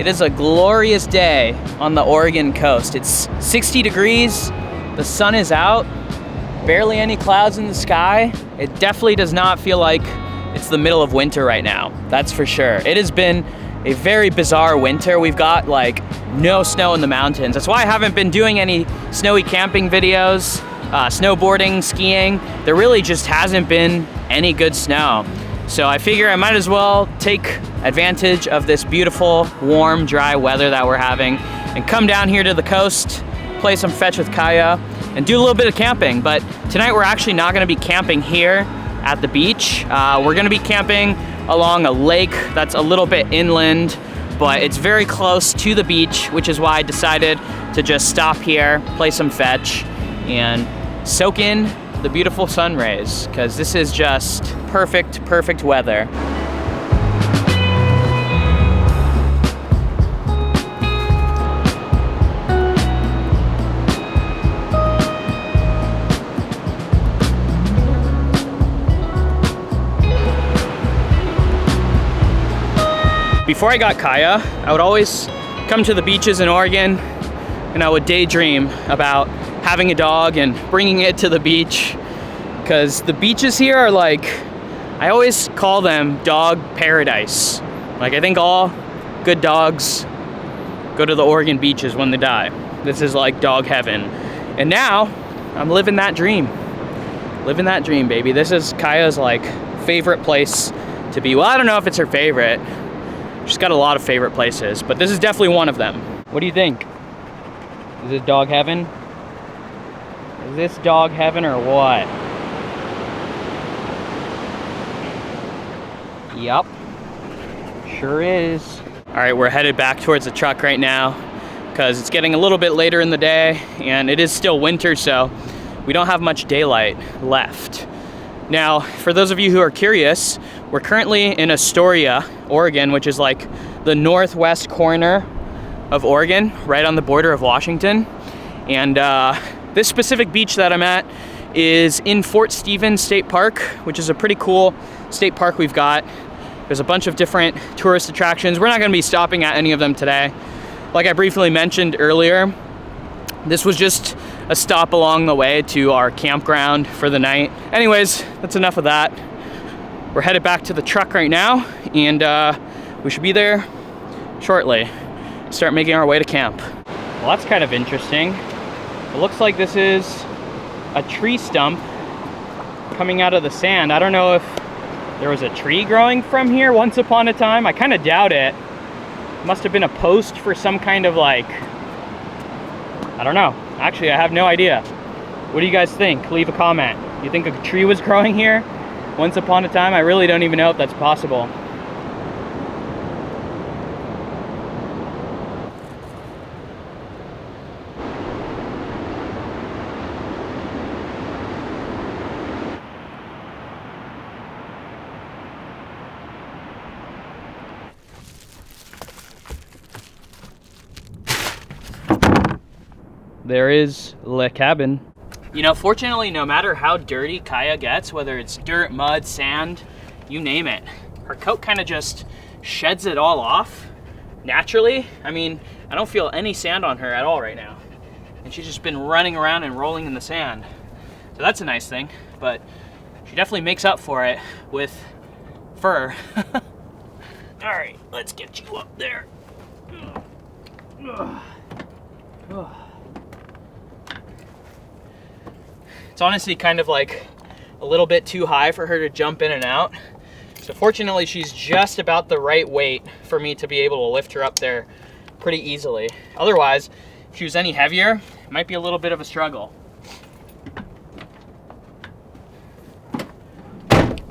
It is a glorious day on the Oregon coast. It's 60 degrees, the sun is out, barely any clouds in the sky. It definitely does not feel like it's the middle of winter right now, that's for sure. It has been a very bizarre winter. We've got like no snow in the mountains. That's why I haven't been doing any snowy camping videos, snowboarding, skiing. There really just hasn't been any good snow. So I figure I might as well take advantage of this beautiful, warm, dry weather that we're having and come down here to the coast, play some fetch with Kaya, and do a little bit of camping. But tonight we're actually not gonna be camping here at the beach. We're gonna be camping along a lake that's a little bit inland, but it's very close to the beach, which is why I decided to just stop here, play some fetch, and soak in the beautiful sun rays, because this is just perfect weather. Before I got Kaya, I would always come to the beaches in Oregon and I would daydream about having a dog and bringing it to the beach, because the beaches here are like, I always call them dog paradise. Like, I think all good dogs go to the Oregon beaches when they die. This is like dog heaven. And now I'm living that dream. Living that dream, baby. This is Kaya's like favorite place to be. Well, I don't know if it's her favorite. She's got a lot of favorite places, but this is definitely one of them. What do you think? Is this dog heaven? Is this dog heaven or what? Yup, sure is. All right, we're headed back towards the truck right now because it's getting a little bit later in the day and it is still winter, so we don't have much daylight left. Now, for those of you who are curious, we're currently in Astoria, Oregon, which is like the northwest corner of Oregon, right on the border of Washington. And this specific beach that I'm at is in Fort Stevens State Park, which is a pretty cool state park we've got. There's a bunch of different tourist attractions. We're not gonna be stopping at any of them today. Like I briefly mentioned earlier, this was just a stop along the way to our campground for the night. Anyways, that's enough of that. We're headed back to the truck right now, and we should be there shortly. Start making our way to camp. Well, that's kind of interesting. It looks like this is a tree stump coming out of the sand. I don't know if there was a tree growing from here once upon a time. I kind of doubt it. Must have been a post for some kind of like, I don't know. Actually, I have no idea. What do you guys think? Leave a comment. You think a tree was growing here once upon a time? I really don't even know if that's possible. There is the cabin. You know, fortunately, no matter how dirty Kaya gets, whether it's dirt, mud, sand, you name it, her coat kind of just sheds it all off naturally. I mean, I don't feel any sand on her at all right now. And she's just been running around and rolling in the sand. So that's a nice thing, but she definitely makes up for it with fur. All right, let's get you up there. It's honestly kind of like a little bit too high for her to jump in and out. So fortunately, she's just about the right weight for me to be able to lift her up there pretty easily. Otherwise, if she was any heavier, it might be a little bit of a struggle.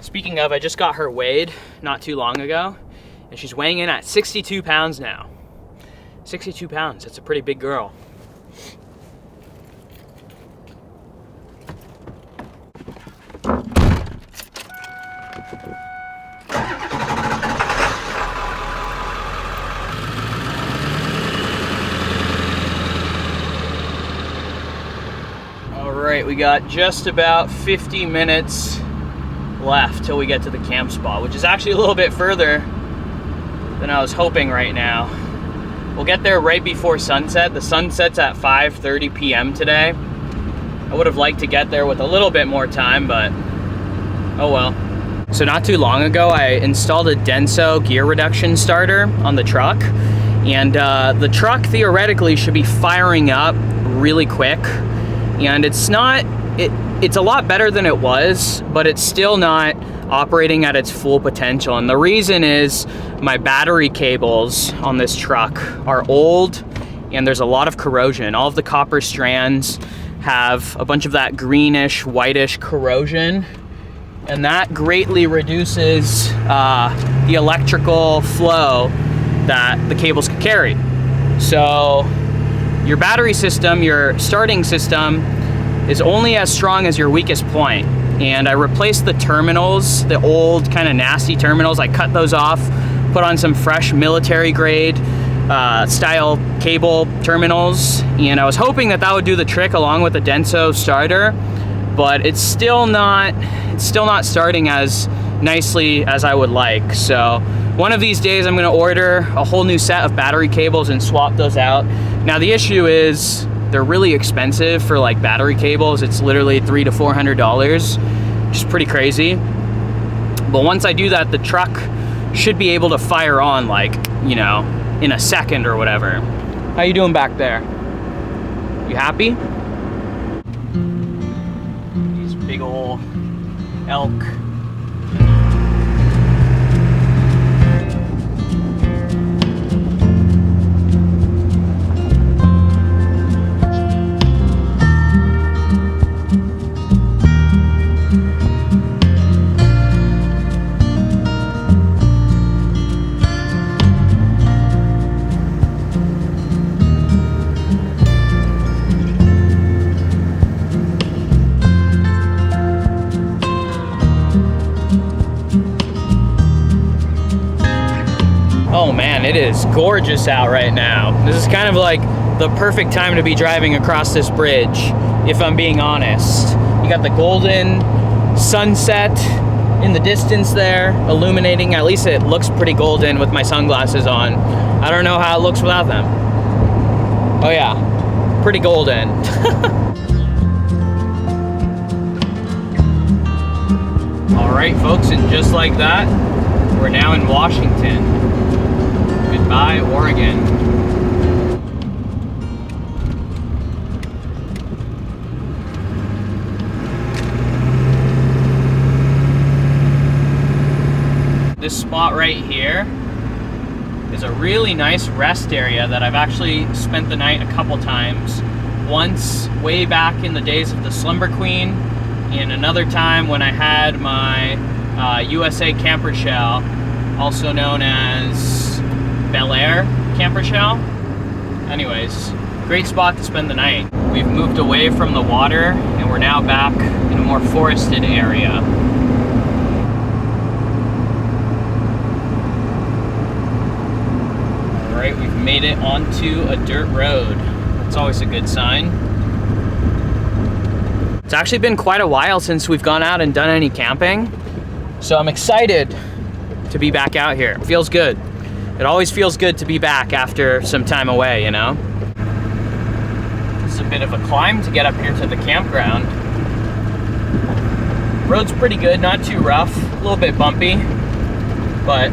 Speaking of, I just got her weighed not too long ago, and she's weighing in at 62 pounds now. 62 pounds, that's a pretty big girl. Alright, we got just about 50 minutes left till we get to the camp spot, which is actually a little bit further than I was hoping right now. We'll get there right before sunset. The sun sets at 5:30 p.m. today. I would have liked to get there with a little bit more time, but oh well. So not too long ago, I installed a Denso gear reduction starter on the truck, and the truck theoretically should be firing up really quick, and it's not. It's a lot better than it was, but it's still not operating at its full potential. And the reason is my battery cables on this truck are old, and there's a lot of corrosion. All of the copper strands have a bunch of that greenish, whitish corrosion, and that greatly reduces the electrical flow that the cables could carry. So your battery system, your starting system, is only as strong as your weakest point. And I replaced the terminals, the old kind of nasty terminals. I cut those off, put on some fresh military grade style cable terminals, and I was hoping that that would do the trick along with the Denso starter, but it's still not starting as nicely as I would like. So one of these days I'm gonna order a whole new set of battery cables and swap those out. Now the issue is they're really expensive for like battery cables. It's literally $300 to $400, which is pretty crazy. But once I do that, the truck should be able to fire on, like, you know, in a second or whatever. How you doing back there? You happy? These big old elk. Oh man, it is gorgeous out right now. This is kind of like the perfect time to be driving across this bridge, if I'm being honest. You got the golden sunset in the distance there, illuminating. At least it looks pretty golden with my sunglasses on. I don't know how it looks without them. Oh yeah, pretty golden. All right, folks, and just like that, we're now in Washington. Goodbye, Oregon. This spot right here is a really nice rest area that I've actually spent the night a couple times. Once way back in the days of the Slumber Queen, and another time when I had my USA camper shell, also known as Bel Air camper shell. Anyways, great spot to spend the night. We've moved away from the water and we're now back in a more forested area. All right, we've made it onto a dirt road. That's always a good sign. It's actually been quite a while since we've gone out and done any camping, so I'm excited to be back out here. It feels good. It always feels good to be back after some time away, you know? It's a bit of a climb to get up here to the campground. Road's pretty good, not too rough, a little bit bumpy, but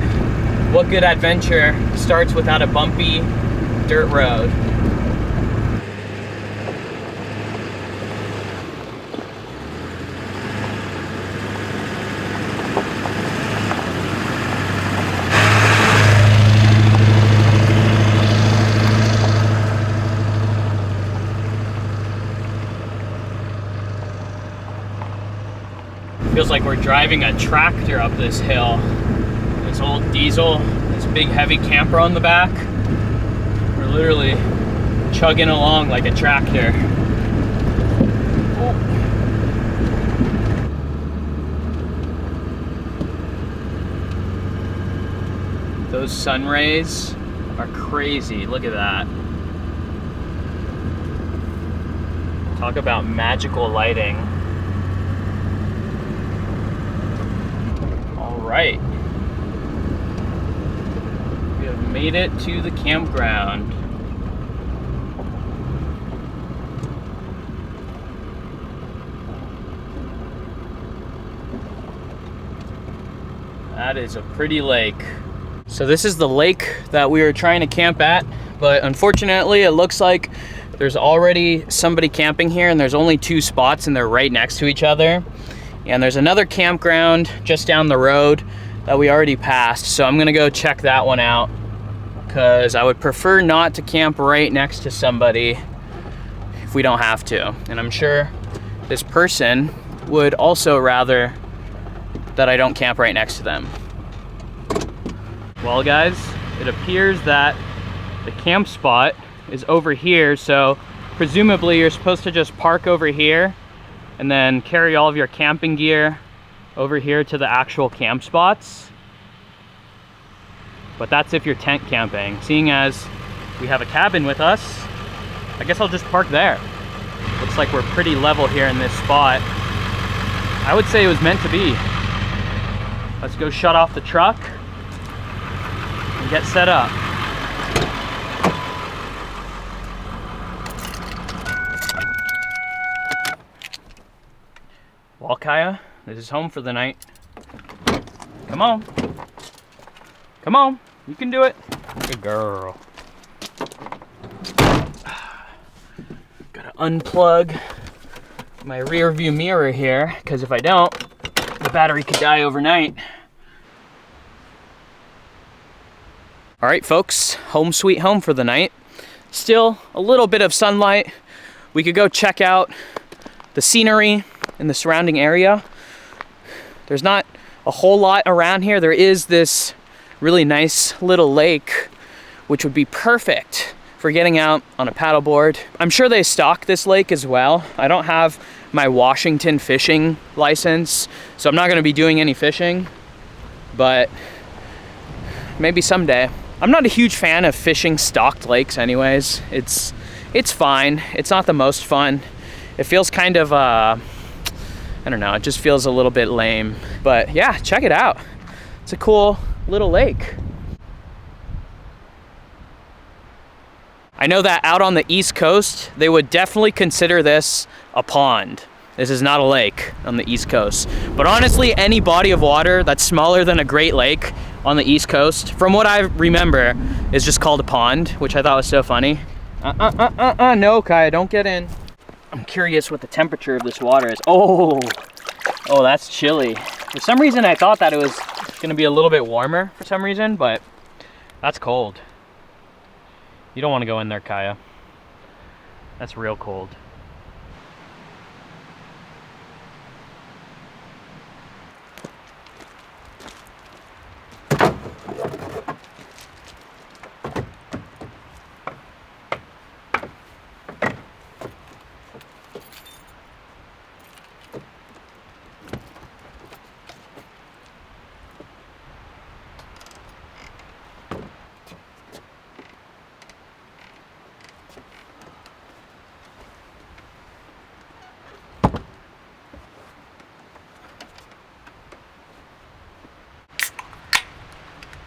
what good adventure starts without a bumpy dirt road? Feels like we're driving a tractor up this hill. This old diesel, this big heavy camper on the back. We're literally chugging along like a tractor. Those sun rays are crazy. Look at that. Talk about magical lighting. Right. We have Made it to the campground. That is a pretty lake. So this is the lake that we were trying to camp at, but unfortunately it looks like there's already somebody camping here, and there's only 2 spots and they're right next to each other. And there's another campground just down the road that we already passed, so I'm gonna go check that one out because I would prefer not to camp right next to somebody if we don't have to. And I'm sure this person would also rather that I don't camp right next to them. Well guys, it appears that the camp spot is over here, so presumably you're supposed to just park over here and then carry all of your camping gear over here to the actual camp spots. But that's if you're tent camping. Seeing as we have a cabin with us, I guess I'll just park there. Looks like we're pretty level here in this spot. I would say it was meant to be. Let's go shut off the truck and get set up. Well, Kaya, this is home for the night. Come on. Come on, you can do it. Good girl. Gotta unplug my rear view mirror here, because if I don't, the battery could die overnight. All right, folks, home sweet home for the night. Still a little bit of sunlight. We could go check out the scenery in the surrounding area. There's not a whole lot around here. There is this really nice little lake, which would be perfect for getting out on a paddleboard. I'm sure they stock this lake as well. I don't have my Washington fishing license, so I'm not gonna be doing any fishing, but maybe someday. I'm not a huge fan of fishing stocked lakes anyways. It's fine. It's not the most fun. It feels kind of, I don't know, it just feels a little bit lame. But yeah, check it out. It's a cool little lake. I know that out on the East Coast, they would definitely consider this a pond. This is not a lake on the East Coast. But honestly, any body of water that's smaller than a Great Lake on the East Coast, from what I remember, is just called a pond, which I thought was so funny. No, Kaya, don't get in. I'm curious what the temperature of this water is. Oh, that's chilly. For some reason, I thought that it was gonna be a little bit warmer for some reason, but that's cold. You don't wanna go in there, Kaya. That's real cold.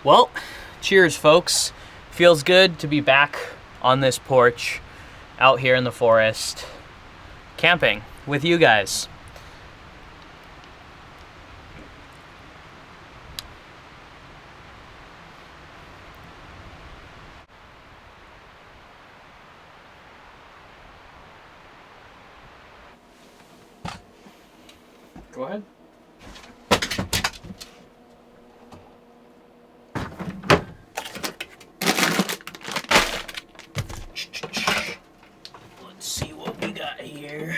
Well, cheers, folks. Feels good to be back on this porch out here in the forest, camping with you guys. Go ahead. Let's see what we got here.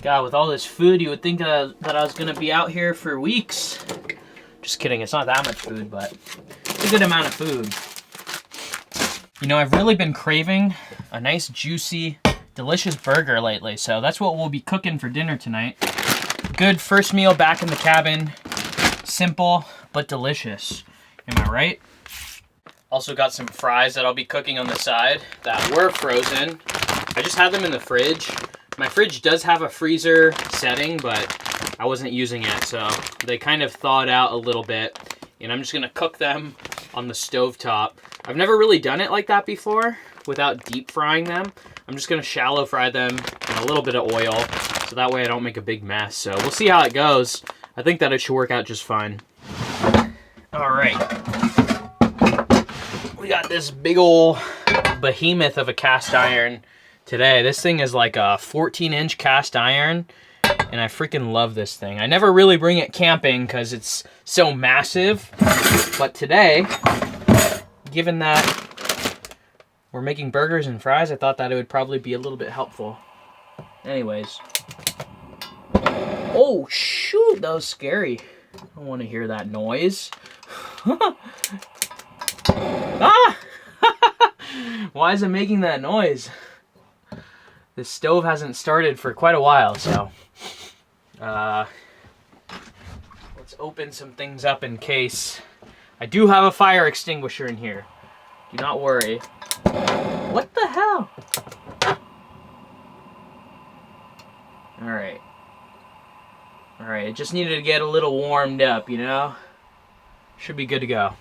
God, with all this food, you would think that I was gonna be out here for weeks. Just kidding, it's not that much food, but it's a good amount of food. You know, I've really been craving a nice, juicy, delicious burger lately, so that's what we'll be cooking for dinner tonight. Good first meal back in the cabin. Simple, but delicious. Am I right? Also got some fries that I'll be cooking on the side that were frozen. I just had them in the fridge. My fridge does have a freezer setting, but I wasn't using it, so they kind of thawed out a little bit. And I'm just gonna cook them on the stovetop. I've never really done it like that before without deep frying them. I'm just gonna shallow fry them in a little bit of oil, so that way I don't make a big mess. So we'll see how it goes. I think that it should work out just fine. All right. We got this big ol' behemoth of a cast iron today. This thing is like a 14-inch cast iron, and I freaking love this thing. I never really bring it camping because it's so massive, but today, given that we're making burgers and fries, I thought that it would probably be a little bit helpful. Anyways. Oh, shoot, that was scary. I don't want to hear that noise. Ah! Why is it making that noise? The stove hasn't started for quite a while, so let's open some things up in case. I do have a fire extinguisher in here. Do not worry. What the hell? Alright. Alright, it just needed to get a little warmed up, you know? Should be good to go.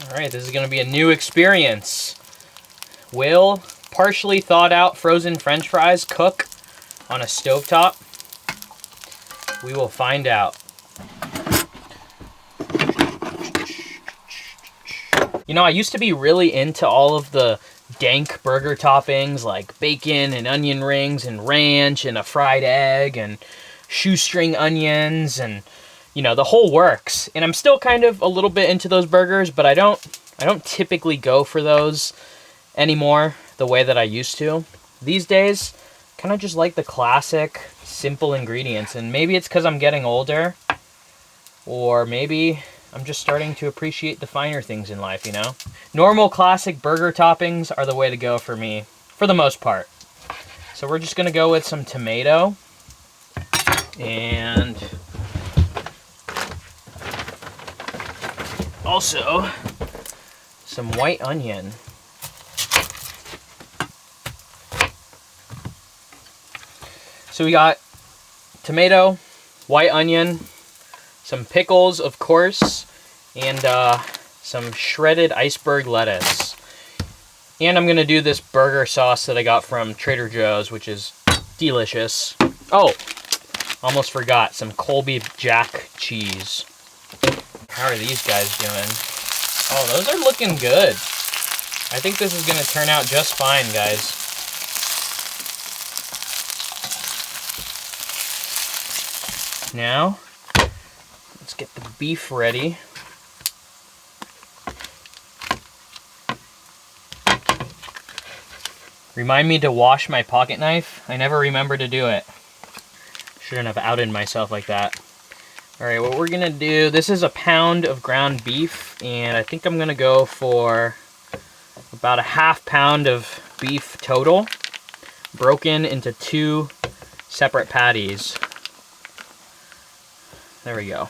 Alright, this is going to be a new experience. Will partially thawed out frozen French fries cook on a stovetop? We will find out. You know, I used to be really into all of the dank burger toppings like bacon and onion rings and ranch and a fried egg and shoestring onions and, you know, the whole works. And I'm still kind of a little bit into those burgers, but I don't typically go for those anymore the way that I used to. These days, kind of just like the classic, simple ingredients. And maybe it's because I'm getting older, or maybe I'm just starting to appreciate the finer things in life, you know? Normal classic burger toppings are the way to go for me, for the most part. So we're just gonna go with some tomato and also some white onion. So we got tomato, white onion, some pickles, of course, and some shredded iceberg lettuce. And I'm gonna do this burger sauce that I got from Trader Joe's, which is delicious. Oh, almost forgot, some Colby Jack cheese. How are these guys doing? Oh, those are looking good. I think this is gonna turn out just fine, guys. Now, let's get the beef ready. Remind me to wash my pocket knife. I never remember to do it. Shouldn't have outed myself like that. All right, what we're gonna do, this is a pound of ground beef, and I think I'm gonna go for about a half pound of beef total, broken into 2 separate patties. There we go.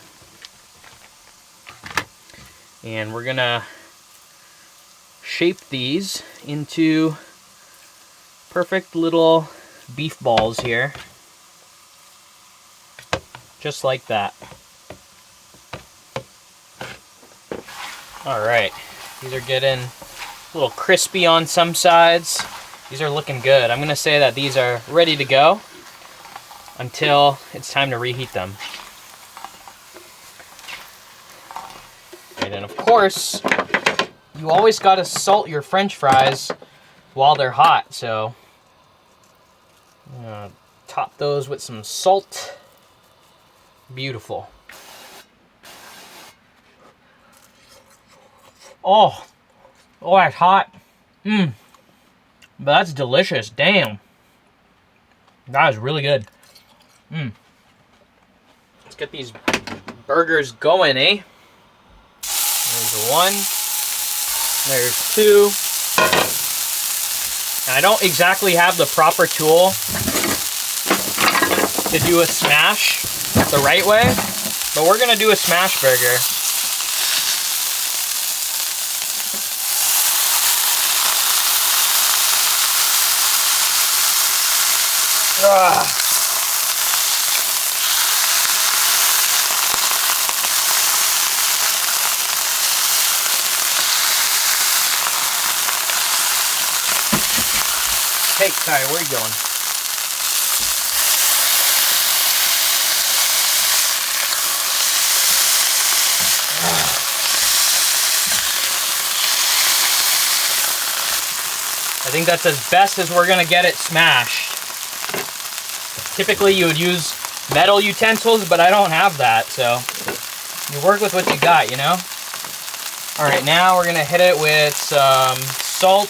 And we're gonna shape these into perfect little beef balls here. Just like that. All right, these are getting a little crispy on some sides. These are looking good. I'm gonna say that these are ready to go until it's time to reheat them. And then of course, you always gotta salt your French fries while they're hot, so I'm gonna top those with some salt. Beautiful. Oh, that's hot. But that's delicious. Damn. That is really good. Let's get these burgers going, eh? There's 1. There's 2. I don't exactly have the proper tool to do a smash the right way, but we're gonna do a smash burger. Ugh. Hey, sorry, where are you going? I think that's as best as we're gonna get it smashed. Typically you would use metal utensils, but I don't have that, so you work with what you got, you know? All right, now we're gonna hit it with some salt.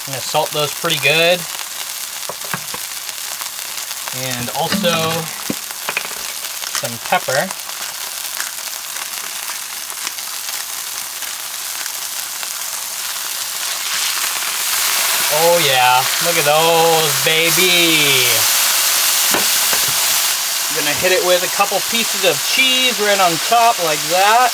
I'm gonna salt those pretty good. And also some pepper. Oh yeah, look at those, baby. I'm gonna hit it with a couple pieces of cheese right on top like that.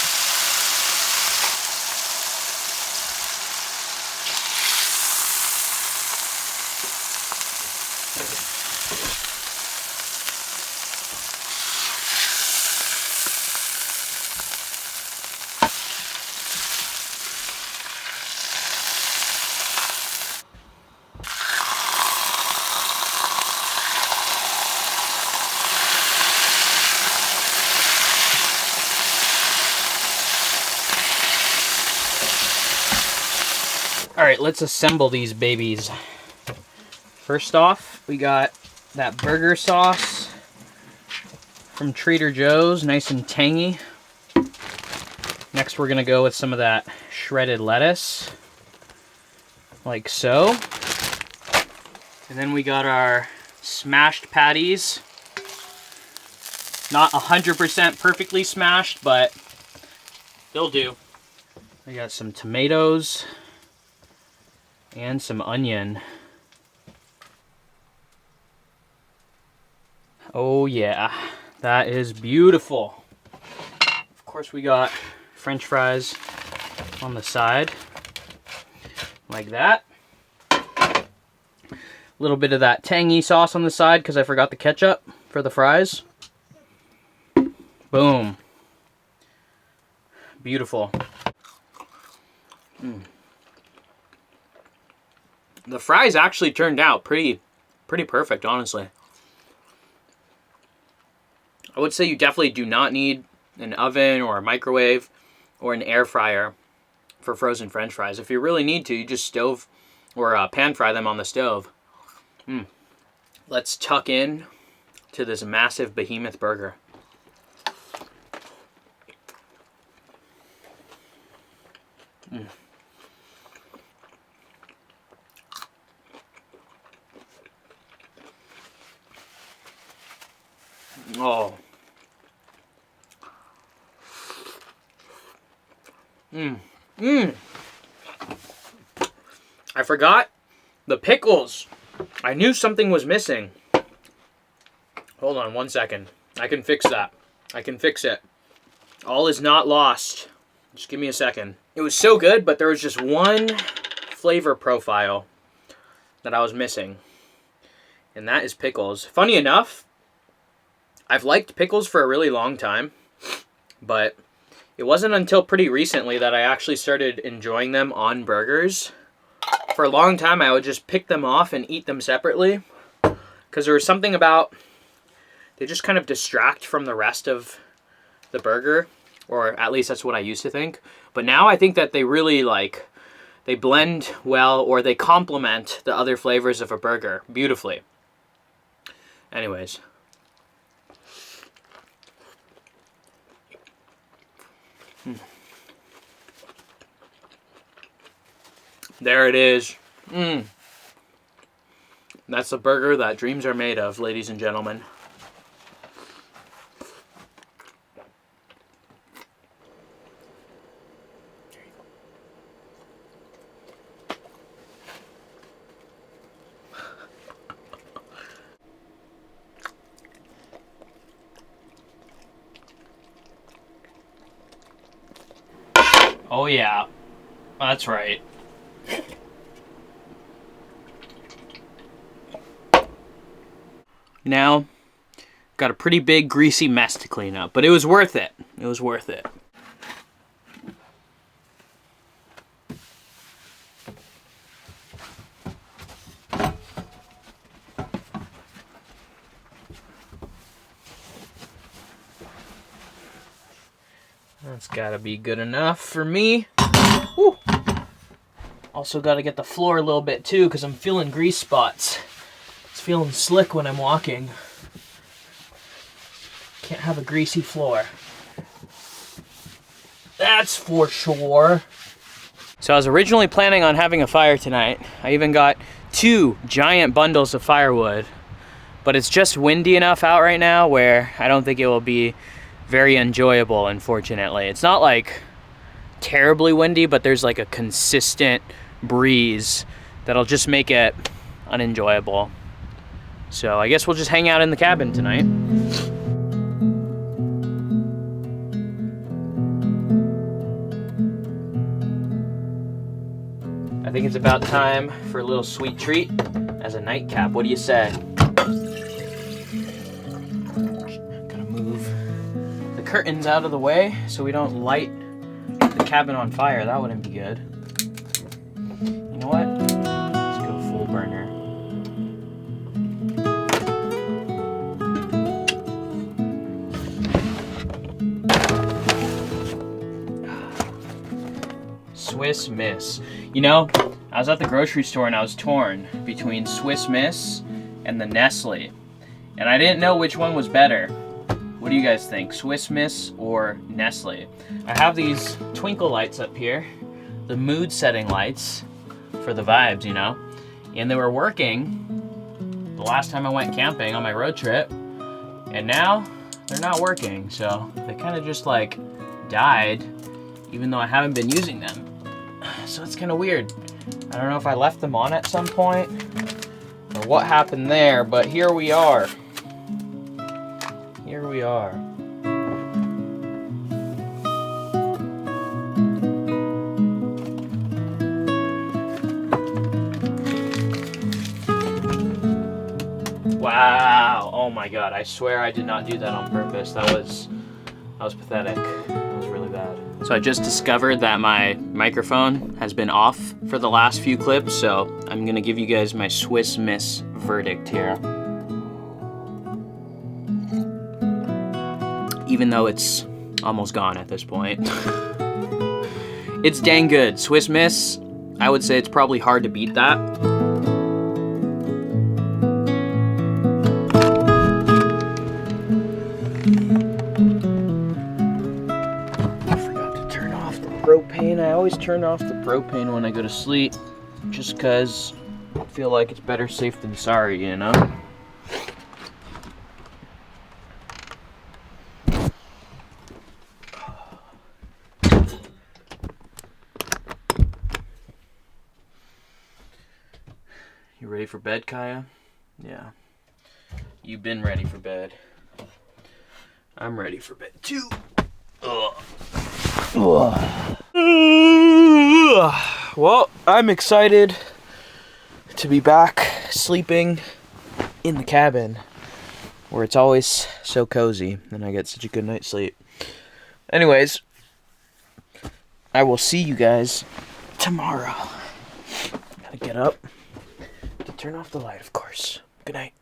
All right, let's assemble these babies. First off, we got that burger sauce from Trader Joe's, nice and tangy. Next, we're gonna go with some of that shredded lettuce, like so. And then we got our smashed patties. Not 100% perfectly smashed, but they'll do. We got some tomatoes and some onion. Oh yeah, that is beautiful. Of course we got French fries on the side, like that. A little bit of that tangy sauce on the side because I forgot the ketchup for the fries. Boom. Beautiful. The fries actually turned out pretty perfect, honestly. I would say you definitely do not need an oven or a microwave or an air fryer for frozen French fries. If you really need to, you just stove or pan fry them on the stove. Let's tuck in to this massive behemoth burger. Oh. I forgot the pickles. I knew something was missing. Hold on one second. I can fix that. I can fix it. All is not lost. Just give me a second. It was so good, but there was just one flavor profile that I was missing. And that is pickles. Funny enough, I've liked pickles for a really long time, but it wasn't until pretty recently that I actually started enjoying them on burgers. For a long time, I would just pick them off and eat them separately because there was something about, they just kind of distract from the rest of the burger, or at least that's what I used to think. But now I think that they really they blend well, or they complement the other flavors of a burger beautifully. Anyways. There it is. That's the burger that dreams are made of, ladies and gentlemen. Oh yeah, that's right. Now, got a pretty big greasy mess to clean up, but it was worth it. It was worth it. That's gotta be good enough for me. Woo. Also gotta get the floor a little bit too, because I'm feeling grease spots. It's feeling slick when I'm walking. Can't have a greasy floor. That's for sure. So I was originally planning on having a fire tonight. I even got 2 giant bundles of firewood, but it's just windy enough out right now where I don't think it will be very enjoyable, unfortunately. It's not like terribly windy, but there's like a consistent breeze that'll just make it unenjoyable. So I guess we'll just hang out in the cabin tonight. I think it's about time for a little sweet treat as a nightcap. What do you say? Gotta move the curtains out of the way so we don't light the cabin on fire. That wouldn't be good. You know what? Let's go full burner. Swiss Miss. You know, I was at the grocery store and I was torn between Swiss Miss and the Nestle. And I didn't know which one was better. What do you guys think? Swiss Miss or Nestle? I have these twinkle lights up here, the mood setting lights for the vibes, you know? And they were working the last time I went camping on my road trip, and now they're not working. So they kind of just like died, even though I haven't been using them. So it's kind of weird. I don't know if I left them on at some point or what happened there, but here we are. Here we are. Wow. Oh my God. I swear I did not do that on purpose. That was pathetic. That was really bad. So I just discovered that my microphone has been off for the last few clips, so I'm gonna give you guys my Swiss Miss verdict here. Even though it's almost gone at this point. It's dang good. Swiss Miss, I would say it's probably hard to beat that. Propane. I always turn off the propane when I go to sleep, just because I feel like it's better safe than sorry, you know? You ready for bed, Kaya? Yeah. You've been ready for bed. I'm ready for bed too. Ugh. Well, I'm excited to be back sleeping in the cabin where it's always so cozy and I get such a good night's sleep. Anyways, I will see you guys tomorrow. Gotta get up to turn off the light, of course. Good night.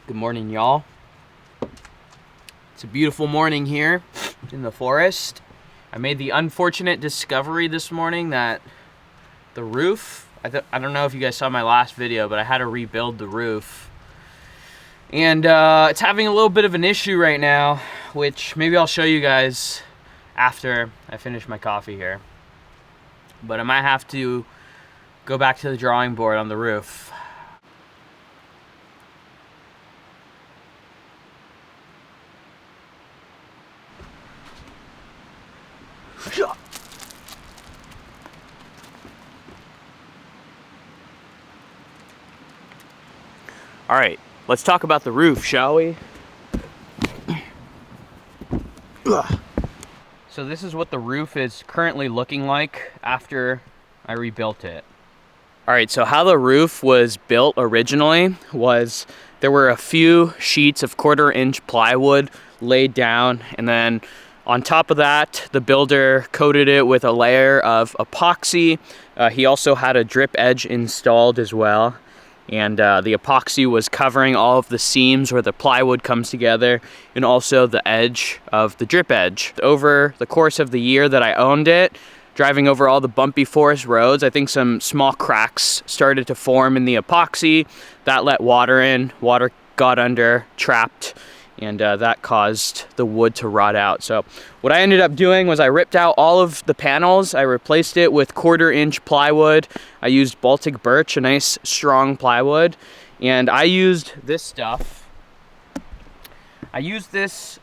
Good morning, y'all. It's a beautiful morning here in the forest. I made the unfortunate discovery this morning that the roof, I don't know if you guys saw my last video, but I had to rebuild the roof. And it's having a little bit of an issue right now, which maybe I'll show you guys after I finish my coffee here. But I might have to go back to the drawing board on the roof. All right, let's talk about the roof, shall we? So this is what the roof is currently looking like after I rebuilt it. All right, so how the roof was built originally was there were a few sheets of 1/4-inch plywood laid down, and then on top of that, the builder coated it with a layer of epoxy. He also had a drip edge installed as well. And the epoxy was covering all of the seams where the plywood comes together and also the edge of the drip edge. Over the course of the year that I owned it, driving over all the bumpy forest roads, I think some small cracks started to form in the epoxy. That let water in, water got under, trapped, and that caused the wood to rot out. So what I ended up doing was I ripped out all of the panels. I replaced it with 1/4-inch plywood. I used Baltic birch, a nice strong plywood. And I used this stuff. I used this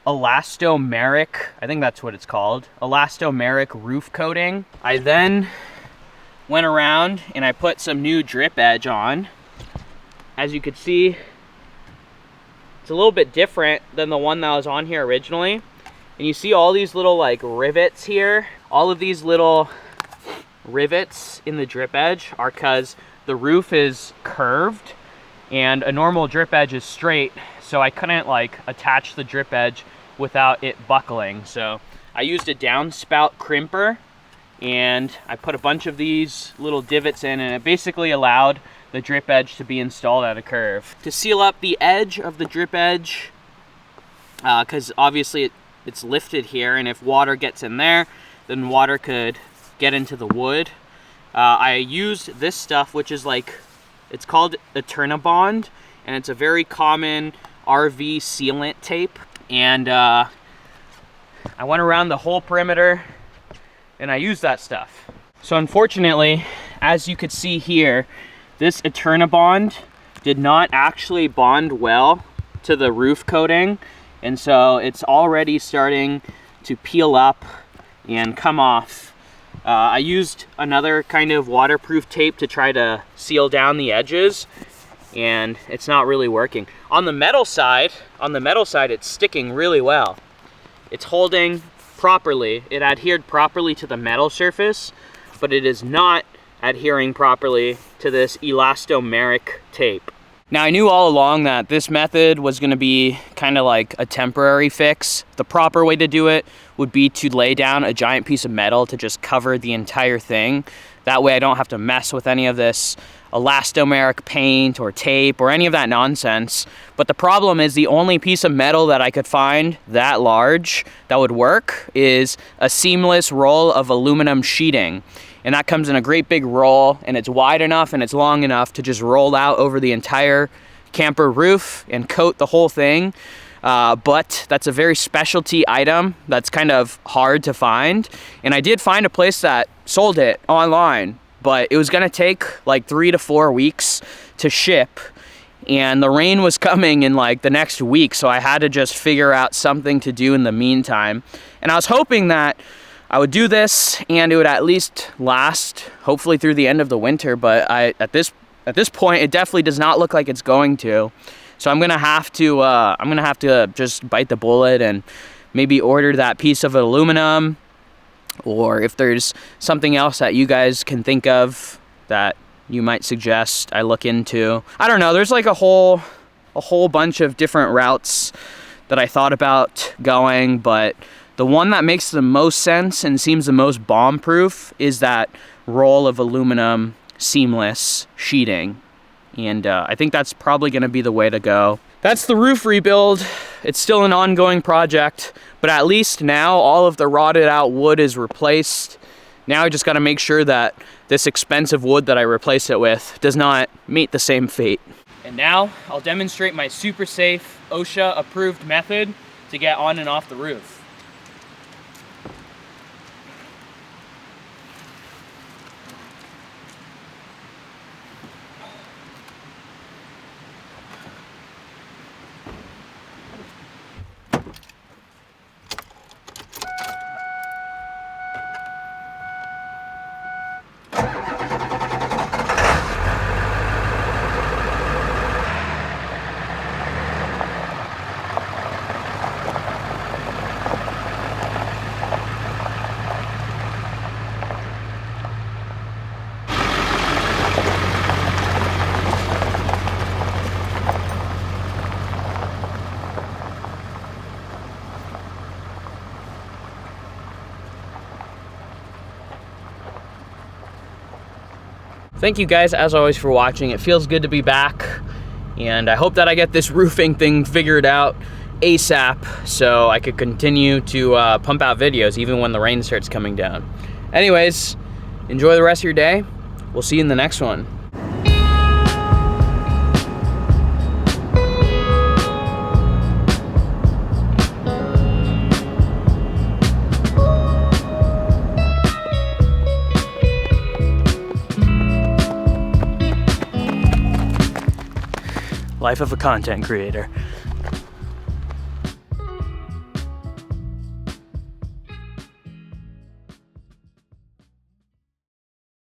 elastomeric, I think that's what it's called, elastomeric roof coating. I then went around and I put some new drip edge on. As you could see, it's a little bit different than the one that was on here originally. And you see all these little like rivets here. All of these little rivets in the drip edge are because the roof is curved and a normal drip edge is straight. So I couldn't like attach the drip edge without it buckling. So I used a downspout crimper and I put a bunch of these little divots in, and it basically allowed the drip edge to be installed at a curve. To seal up the edge of the drip edge, because obviously it's lifted here, and if water gets in there, then water could get into the wood. I used this stuff, which is like, it's called Eternabond, and it's a very common RV sealant tape. And I went around the whole perimeter and I used that stuff. So unfortunately, as you could see here, this Eternabond did not actually bond well to the roof coating, and so it's already starting to peel up and come off. I used another kind of waterproof tape to try to seal down the edges, and it's not really working. On the metal side, it's sticking really well. It's holding properly. It adhered properly to the metal surface, but it is not adhering properly to this elastomeric tape. Now, I knew all along that this method was going to be kind of like a temporary fix. The proper way to do it would be to lay down a giant piece of metal to just cover the entire thing. That way I don't have to mess with any of this elastomeric paint or tape or any of that nonsense. But the problem is the only piece of metal that I could find that large that would work is a seamless roll of aluminum sheeting. And that comes in a great big roll, and it's wide enough and it's long enough to just roll out over the entire camper roof and coat the whole thing. But that's a very specialty item that's kind of hard to find. And I did find a place that sold it online, but it was gonna take like 3 to 4 weeks to ship. And the rain was coming in like the next week, so I had to just figure out something to do in the meantime. And I was hoping that I would do this and it would at least last, hopefully through the end of the winter, but at this point, it definitely does not look like it's going to. So I'm gonna have to just bite the bullet and maybe order that piece of aluminum, or if there's something else that you guys can think of that you might suggest I look into. I don't know, there's like a whole bunch of different routes that I thought about going, but the one that makes the most sense and seems the most bomb-proof is that roll of aluminum seamless sheeting. And I think that's probably gonna be the way to go. That's the roof rebuild. It's still an ongoing project, but at least now all of the rotted out wood is replaced. Now I just gotta make sure that this expensive wood that I replaced it with does not meet the same fate. And now I'll demonstrate my super safe OSHA approved method to get on and off the roof. Thank you guys, as always, for watching. It feels good to be back, and I hope that I get this roofing thing figured out ASAP so I could continue to pump out videos even when the rain starts coming down. Anyways, enjoy the rest of your day. We'll see you in the next one. Life of a content creator.